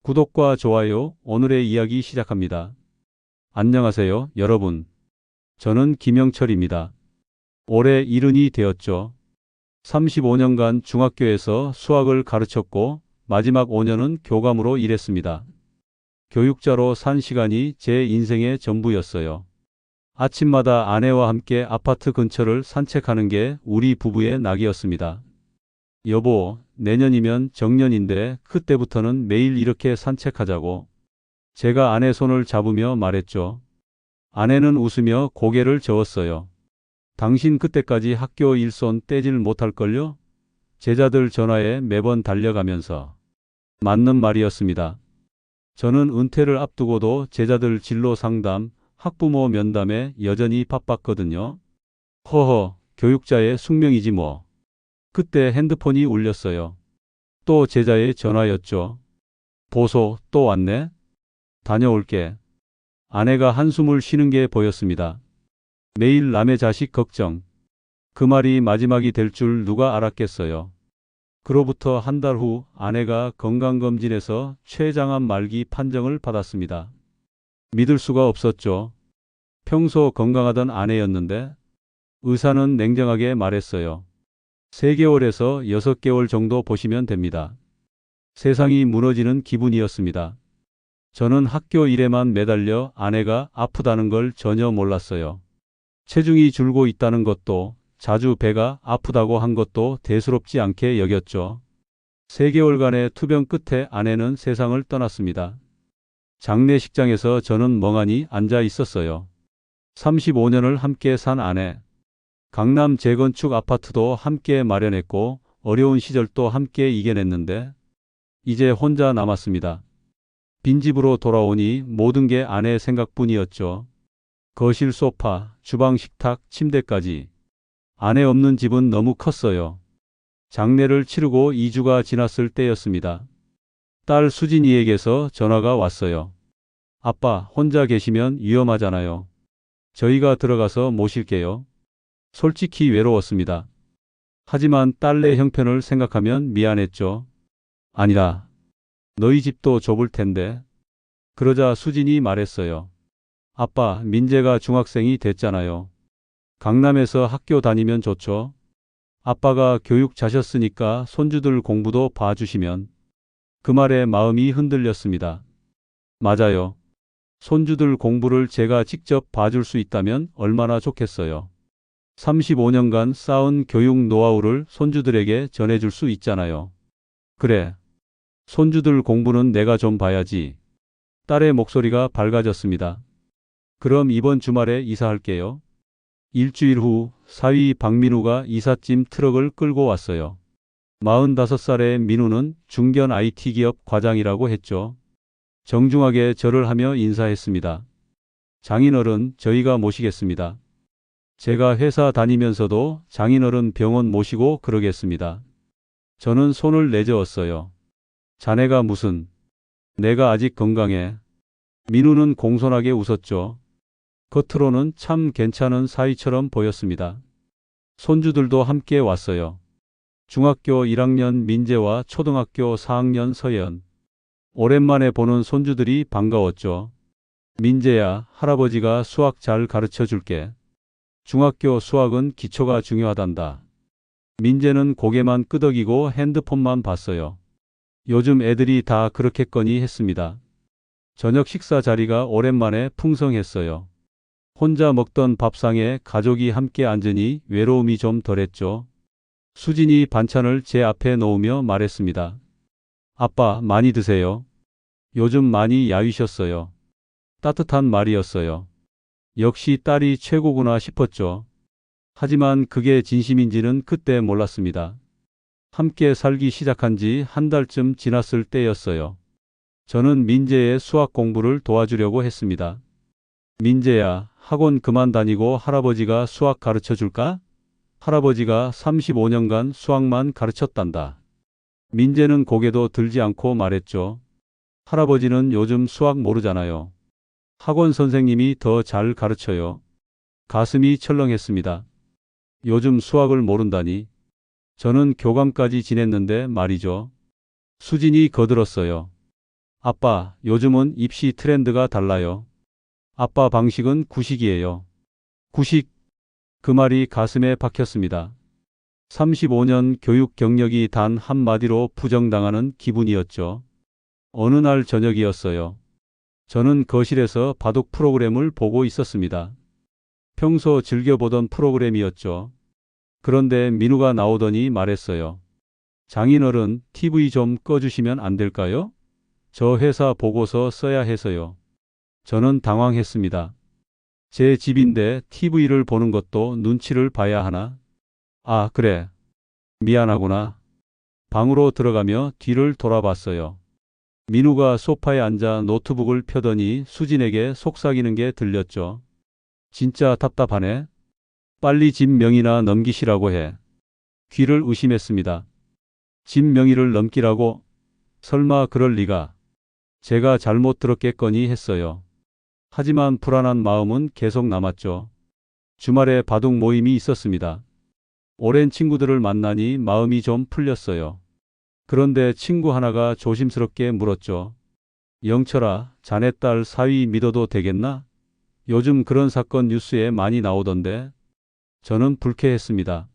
구독과 좋아요, 오늘의 이야기 시작합니다. 안녕하세요, 여러분. 저는 김영철입니다. 올해 70이 되었죠. 35년간 중학교에서 수학을 가르쳤고 마지막 5년은 교감으로 일했습니다. 교육자로 산 시간이 제 인생의 전부였어요. 아침마다 아내와 함께 아파트 근처를 산책하는 게 우리 부부의 낙이었습니다. 여보, 내년이면 정년인데 그때부터는 매일 이렇게 산책하자고. 제가 아내 손을 잡으며 말했죠. 아내는 웃으며 고개를 저었어요. 당신 그때까지 학교 일손 떼질 못할걸요? 제자들 전화에 매번 달려가면서. 맞는 말이었습니다. 저는 은퇴를 앞두고도 제자들 진로 상담, 학부모 면담에 여전히 바빴거든요. 허허, 교육자의 숙명이지 뭐. 그때 핸드폰이 울렸어요. 또 제자의 전화였죠. 보소, 또 왔네? 다녀올게. 아내가 한숨을 쉬는 게 보였습니다. 매일 남의 자식 걱정. 그 말이 마지막이 될 줄 누가 알았겠어요. 그로부터 한 달 후 아내가 건강검진에서 췌장암 말기 판정을 받았습니다. 믿을 수가 없었죠. 평소 건강하던 아내였는데 의사는 냉정하게 말했어요. 3개월에서 6개월 정도 보시면 됩니다. 세상이 무너지는 기분이었습니다. 저는 학교 일에만 매달려 아내가 아프다는 걸 전혀 몰랐어요. 체중이 줄고 있다는 것도, 자주 배가 아프다고 한 것도 대수롭지 않게 여겼죠. 3개월간의 투병 끝에 아내는 세상을 떠났습니다. 장례식장에서 저는 멍하니 앉아 있었어요. 35년을 함께 산 아내. 강남 재건축 아파트도 함께 마련했고 어려운 시절도 함께 이겨냈는데 이제 혼자 남았습니다. 빈집으로 돌아오니 모든 게 아내 생각뿐이었죠. 거실 소파, 주방 식탁, 침대까지. 아내 없는 집은 너무 컸어요. 장례를 치르고 2주가 지났을 때였습니다. 딸 수진이에게서 전화가 왔어요. 아빠, 혼자 계시면 위험하잖아요. 저희가 들어가서 모실게요. 솔직히 외로웠습니다. 하지만 딸내 형편을 생각하면 미안했죠. 아니다. 너희 집도 좁을 텐데. 그러자 수진이 말했어요. 아빠, 민재가 중학생이 됐잖아요. 강남에서 학교 다니면 좋죠. 아빠가 교육 자셨으니까 손주들 공부도 봐주시면. 그 말에 마음이 흔들렸습니다. 맞아요. 손주들 공부를 제가 직접 봐줄 수 있다면 얼마나 좋겠어요. 35년간 쌓은 교육 노하우를 손주들에게 전해줄 수 있잖아요. 그래. 손주들 공부는 내가 좀 봐야지. 딸의 목소리가 밝아졌습니다. 그럼 이번 주말에 이사할게요. 일주일 후 사위 박민우가 이삿짐 트럭을 끌고 왔어요. 45살의 민우는 중견 IT 기업 과장이라고 했죠. 정중하게 절을 하며 인사했습니다. 장인어른, 저희가 모시겠습니다. 제가 회사 다니면서도 장인어른 병원 모시고 그러겠습니다. 저는 손을 내저었어요. 자네가 무슨. 내가 아직 건강해. 민우는 공손하게 웃었죠. 겉으로는 참 괜찮은 사위처럼 보였습니다. 손주들도 함께 왔어요. 중학교 1학년 민재와 초등학교 4학년 서예은. 오랜만에 보는 손주들이 반가웠죠. 민재야, 할아버지가 수학 잘 가르쳐 줄게. 중학교 수학은 기초가 중요하단다. 민재는 고개만 끄덕이고 핸드폰만 봤어요. 요즘 애들이 다 그렇겠거니 했습니다. 저녁 식사 자리가 오랜만에 풍성했어요. 혼자 먹던 밥상에 가족이 함께 앉으니 외로움이 좀 덜했죠. 수진이 반찬을 제 앞에 놓으며 말했습니다. 아빠, 많이 드세요. 요즘 많이 야위셨어요. 따뜻한 말이었어요. 역시 딸이 최고구나 싶었죠. 하지만 그게 진심인지는 그때 몰랐습니다. 함께 살기 시작한 지 한 달쯤 지났을 때였어요. 저는 민재의 수학 공부를 도와주려고 했습니다. 민재야, 학원 그만 다니고 할아버지가 수학 가르쳐 줄까? 할아버지가 35년간 수학만 가르쳤단다. 민재는 고개도 들지 않고 말했죠. 할아버지는 요즘 수학 모르잖아요. 학원 선생님이 더 잘 가르쳐요. 가슴이 철렁했습니다. 요즘 수학을 모른다니. 저는 교감까지 지냈는데 말이죠. 수진이 거들었어요. 아빠, 요즘은 입시 트렌드가 달라요. 아빠 방식은 구식이에요. 구식, 그 말이 가슴에 박혔습니다. 35년 교육 경력이 단 한마디로 부정당하는 기분이었죠. 어느 날 저녁이었어요. 저는 거실에서 바둑 프로그램을 보고 있었습니다. 평소 즐겨보던 프로그램이었죠. 그런데 민우가 나오더니 말했어요. 장인어른, TV 좀 꺼주시면 안 될까요? 저 회사 보고서 써야 해서요. 저는 당황했습니다. 제 집인데 TV를 보는 것도 눈치를 봐야 하나? 아, 그래. 미안하구나. 방으로 들어가며 뒤를 돌아봤어요. 민우가 소파에 앉아 노트북을 펴더니 수진에게 속삭이는 게 들렸죠. 진짜 답답하네. 빨리 집 명의나 넘기시라고 해. 귀를 의심했습니다. 집 명의를 넘기라고? 설마 그럴 리가. 제가 잘못 들었겠거니 했어요. 하지만 불안한 마음은 계속 남았죠. 주말에 바둑 모임이 있었습니다. 오랜 친구들을 만나니 마음이 좀 풀렸어요. 그런데 친구 하나가 조심스럽게 물었죠. 영철아, 자네 딸 사위 믿어도 되겠나? 요즘 그런 사건 뉴스에 많이 나오던데. 저는 불쾌했습니다.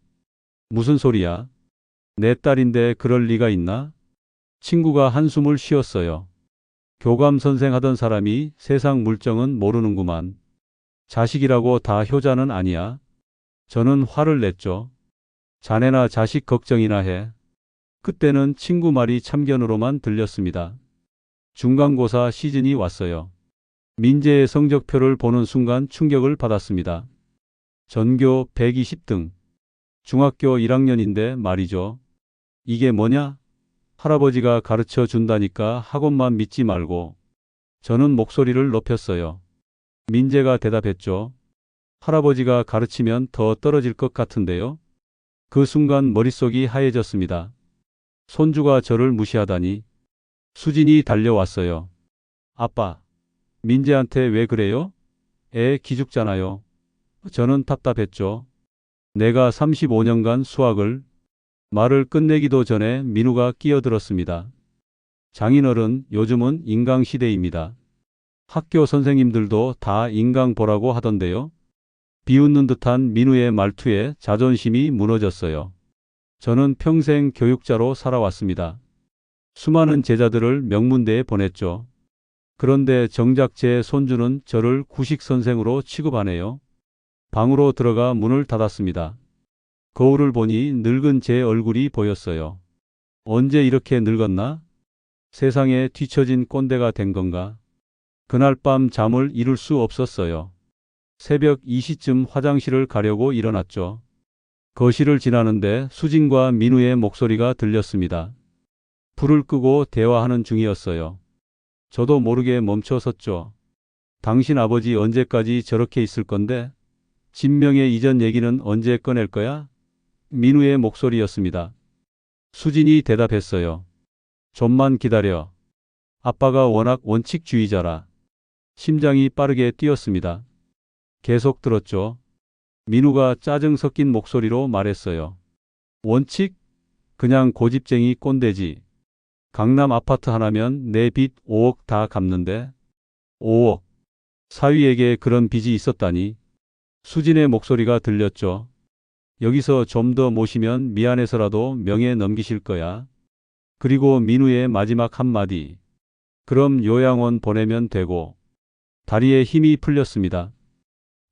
무슨 소리야? 내 딸인데 그럴 리가 있나? 친구가 한숨을 쉬었어요. 교감 선생 하던 사람이 세상 물정은 모르는구만. 자식이라고 다 효자는 아니야. 저는 화를 냈죠. 자네나 자식 걱정이나 해. 그때는 친구 말이 참견으로만 들렸습니다. 중간고사 시즌이 왔어요. 민재의 성적표를 보는 순간 충격을 받았습니다. 전교 120등. 중학교 1학년인데 말이죠. 이게 뭐냐? 할아버지가 가르쳐 준다니까 학원만 믿지 말고. 저는 목소리를 높였어요. 민재가 대답했죠. 할아버지가 가르치면 더 떨어질 것 같은데요. 그 순간 머릿속이 하얘졌습니다. 손주가 저를 무시하다니. 수진이 달려왔어요. 아빠, 민재한테 왜 그래요? 애 기죽잖아요. 저는 답답했죠. 내가 35년간 수학을. 말을 끝내기도 전에 민우가 끼어들었습니다. 장인어른, 요즘은 인강시대입니다. 학교 선생님들도 다 인강 보라고 하던데요. 비웃는 듯한 민우의 말투에 자존심이 무너졌어요. 저는 평생 교육자로 살아왔습니다. 수많은 제자들을 명문대에 보냈죠. 그런데 정작 제 손주는 저를 구식 선생으로 취급하네요. 방으로 들어가 문을 닫았습니다. 거울을 보니 늙은 제 얼굴이 보였어요. 언제 이렇게 늙었나? 세상에 뒤처진 꼰대가 된 건가? 그날 밤 잠을 이룰 수 없었어요. 새벽 2시쯤 화장실을 가려고 일어났죠. 거실을 지나는데 수진과 민우의 목소리가 들렸습니다. 불을 끄고 대화하는 중이었어요. 저도 모르게 멈춰섰죠. 당신 아버지 언제까지 저렇게 있을 건데? 진명의 이전 얘기는 언제 꺼낼 거야? 민우의 목소리였습니다. 수진이 대답했어요. 좀만 기다려. 아빠가 워낙 원칙주의자라. 심장이 빠르게 뛰었습니다. 계속 들었죠. 민우가 짜증 섞인 목소리로 말했어요. 원칙? 그냥 고집쟁이 꼰대지. 강남 아파트 하나면 내 빚 5억 다 갚는데. 5억. 사위에게 그런 빚이 있었다니. 수진의 목소리가 들렸죠. 여기서 좀 더 모시면 미안해서라도 명예 넘기실 거야. 그리고 민우의 마지막 한마디. 그럼 요양원 보내면 되고. 다리에 힘이 풀렸습니다.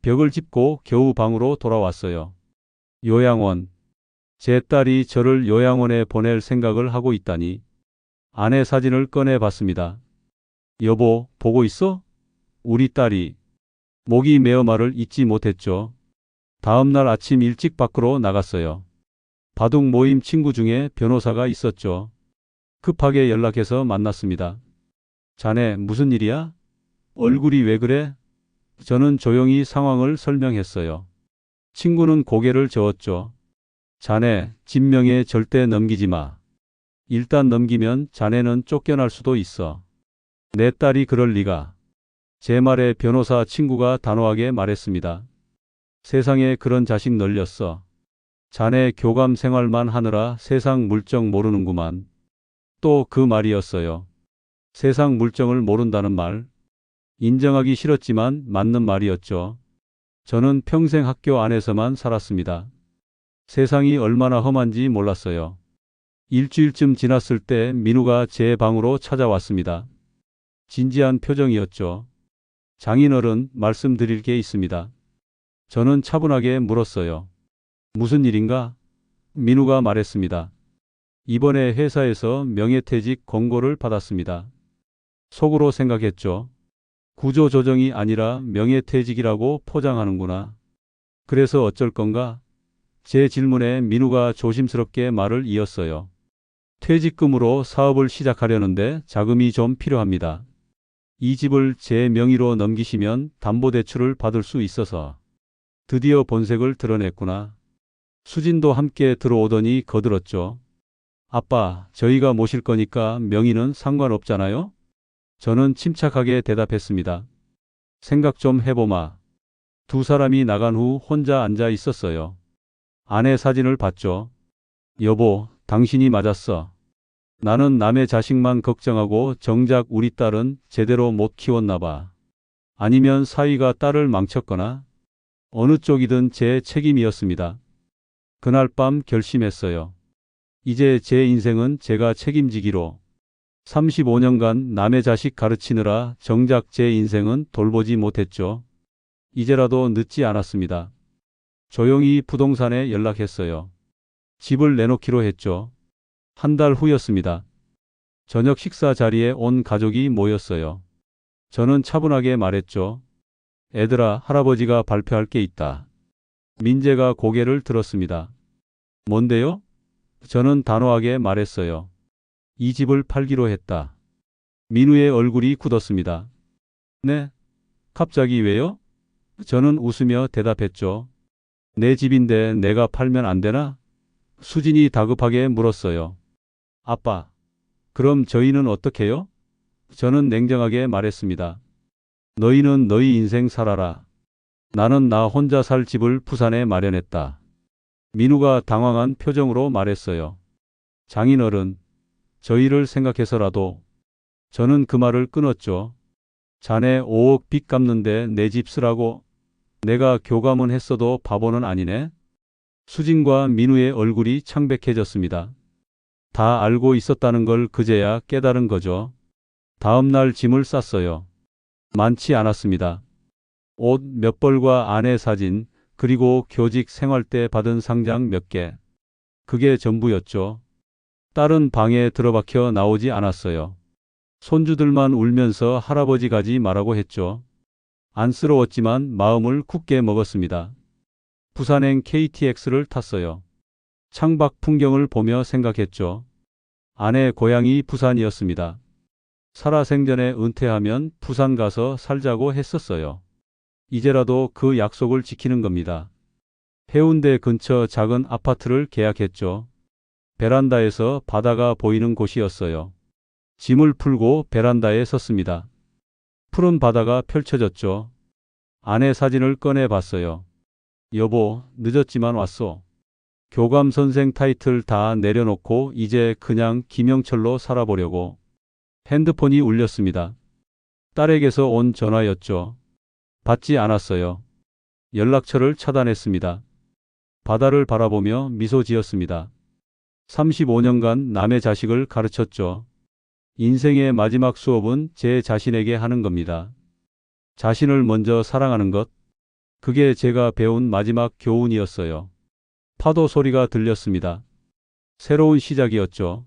벽을 짚고 겨우 방으로 돌아왔어요. 요양원. 제 딸이 저를 요양원에 보낼 생각을 하고 있다니. 아내 사진을 꺼내 봤습니다. 여보, 보고 있어? 우리 딸이. 목이 메어 말을 잇지 못했죠. 다음 날 아침 일찍 밖으로 나갔어요. 바둑 모임 친구 중에 변호사가 있었죠. 급하게 연락해서 만났습니다. 자네 무슨 일이야? 얼굴이 왜 그래? 저는 조용히 상황을 설명했어요. 친구는 고개를 저었죠. 자네, 진명에 절대 넘기지 마. 일단 넘기면 자네는 쫓겨날 수도 있어. 내 딸이 그럴 리가. 제 말에 변호사 친구가 단호하게 말했습니다. 세상에 그런 자식 널렸어. 자네 교감 생활만 하느라 세상 물정 모르는구만. 또 그 말이었어요. 세상 물정을 모른다는 말. 인정하기 싫었지만 맞는 말이었죠. 저는 평생 학교 안에서만 살았습니다. 세상이 얼마나 험한지 몰랐어요. 일주일쯤 지났을 때 민우가 제 방으로 찾아왔습니다. 진지한 표정이었죠. 장인어른, 말씀드릴 게 있습니다. 저는 차분하게 물었어요. 무슨 일인가? 민우가 말했습니다. 이번에 회사에서 명예퇴직 권고를 받았습니다. 속으로 생각했죠. 구조조정이 아니라 명예퇴직이라고 포장하는구나. 그래서 어쩔 건가? 제 질문에 민우가 조심스럽게 말을 이었어요. 퇴직금으로 사업을 시작하려는데 자금이 좀 필요합니다. 이 집을 제 명의로 넘기시면 담보대출을 받을 수 있어서. 드디어 본색을 드러냈구나. 수진도 함께 들어오더니 거들었죠. 아빠, 저희가 모실 거니까 명의는 상관없잖아요? 저는 침착하게 대답했습니다. 생각 좀 해보마. 두 사람이 나간 후 혼자 앉아 있었어요. 아내 사진을 봤죠. 여보, 당신이 맞았어. 나는 남의 자식만 걱정하고 정작 우리 딸은 제대로 못 키웠나 봐. 아니면 사위가 딸을 망쳤거나 어느 쪽이든 제 책임이었습니다. 그날 밤 결심했어요. 이제 제 인생은 제가 책임지기로. 35년간 남의 자식 가르치느라 정작 제 인생은 돌보지 못했죠. 이제라도 늦지 않았습니다. 조용히 부동산에 연락했어요. 집을 내놓기로 했죠. 한 달 후였습니다. 저녁 식사 자리에 온 가족이 모였어요. 저는 차분하게 말했죠. 애들아, 할아버지가 발표할 게 있다. 민재가 고개를 들었습니다. 뭔데요? 저는 단호하게 말했어요. 이 집을 팔기로 했다. 민우의 얼굴이 굳었습니다. 네? 갑자기 왜요? 저는 웃으며 대답했죠. 내 집인데 내가 팔면 안 되나? 수진이 다급하게 물었어요. 아빠, 그럼 저희는 어떻게요? 저는 냉정하게 말했습니다. 너희는 너희 인생 살아라. 나는 나 혼자 살 집을 부산에 마련했다. 민우가 당황한 표정으로 말했어요. 장인어른, 저희를 생각해서라도. 저는 그 말을 끊었죠. 자네 5억 빚 갚는데 내 집 쓰라고? 내가 교감은 했어도 바보는 아니네. 수진과 민우의 얼굴이 창백해졌습니다. 다 알고 있었다는 걸 그제야 깨달은 거죠. 다음 날 짐을 쌌어요. 많지 않았습니다. 옷 몇 벌과 아내 사진, 그리고 교직 생활 때 받은 상장 몇 개. 그게 전부였죠. 딸은 방에 들어박혀 나오지 않았어요. 손주들만 울면서 할아버지 가지 말라고 했죠. 안쓰러웠지만 마음을 굳게 먹었습니다. 부산행 KTX를 탔어요. 창밖 풍경을 보며 생각했죠. 아내 고향이 부산이었습니다. 살아생전에 은퇴하면 부산 가서 살자고 했었어요. 이제라도 그 약속을 지키는 겁니다. 해운대 근처 작은 아파트를 계약했죠. 베란다에서 바다가 보이는 곳이었어요. 짐을 풀고 베란다에 섰습니다. 푸른 바다가 펼쳐졌죠. 아내 사진을 꺼내 봤어요. 여보, 늦었지만 왔소. 교감 선생 타이틀 다 내려놓고 이제 그냥 김영철로 살아보려고. 핸드폰이 울렸습니다. 딸에게서 온 전화였죠. 받지 않았어요. 연락처를 차단했습니다. 바다를 바라보며 미소 지었습니다. 35년간 남의 자식을 가르쳤죠. 인생의 마지막 수업은 제 자신에게 하는 겁니다. 자신을 먼저 사랑하는 것. 그게 제가 배운 마지막 교훈이었어요. 파도 소리가 들렸습니다. 새로운 시작이었죠.